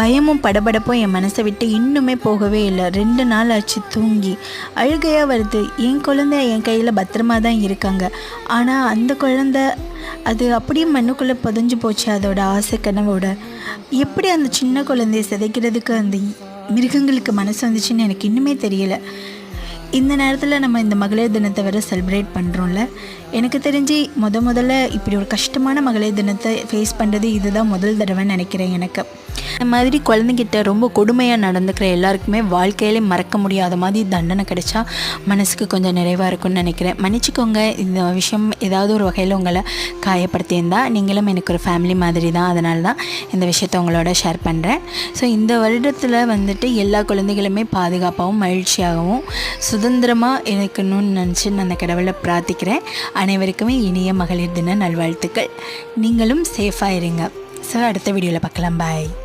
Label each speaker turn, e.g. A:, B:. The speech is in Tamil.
A: பயமும் படபடப்பும் என் மனசை விட்டு இன்னுமே போகவே இல்லை. 2 நாள் ஆச்சு தூங்கி. அழுகையாக வருது. என் குழந்தை என் கையில் பத்திரமா தான் இருக்காங்க. ஆனால் அந்த குழந்தை அது அப்படியே மண்ணுக்குள்ளே புதைஞ்சு போச்சு. அதோட ஆசை கனவோட எப்படி அந்த சின்ன குழந்தைய சிதைக்கிறதுக்கு அந்த மிருகங்களுக்கு மனசு வந்துச்சுன்னு எனக்கு இன்னுமே தெரியலை. இந்த நேரத்தில் நம்ம இந்த மகளிர் தினத்தை வேறு செலிப்ரேட் பண்ணுறோம்ல. எனக்கு தெரிஞ்சு முதல்ல இப்படி ஒரு கஷ்டமான மகளிர் தினத்தை ஃபேஸ் பண்ணுறது இதுதான் முதல் தடவைன்னு நினைக்கிறேன். எனக்கு இந்த மாதிரி குழந்தைகிட்ட ரொம்ப கொடுமையாக நடந்துக்கிற எல்லாருக்குமே வாழ்க்கையிலே மறக்க முடியாத மாதிரி தண்டனை கிடைச்சா மனசுக்கு கொஞ்சம் நிறைவாக இருக்கும்னு நினைக்கிறேன். மன்னிச்சிக்கோங்க, இந்த விஷயம் ஏதாவது ஒரு வகையில் உங்களை காயப்படுத்தியிருந்தால். நீங்களும் எனக்கு ஒரு ஃபேமிலி மாதிரி தான், அதனால தான் இந்த விஷயத்தை உங்களோட ஷேர் பண்ணுறேன். ஸோ இந்த வருடத்தில் எல்லா குழந்தைகளுமே பாதுகாப்பாகவும் மகிழ்ச்சியாகவும் சுதந்திரமாக இருக்கணும்னு நினச்சி நான் அந்த கடவுளை பிரார்த்திக்கிறேன். அனைவருக்குமே இனிய மகளிர் தின நல்வாழ்த்துக்கள். நீங்களும் சேஃபாக இருங்க. ஸோ அடுத்த வீடியோவில் பார்க்கலாம். பாய்.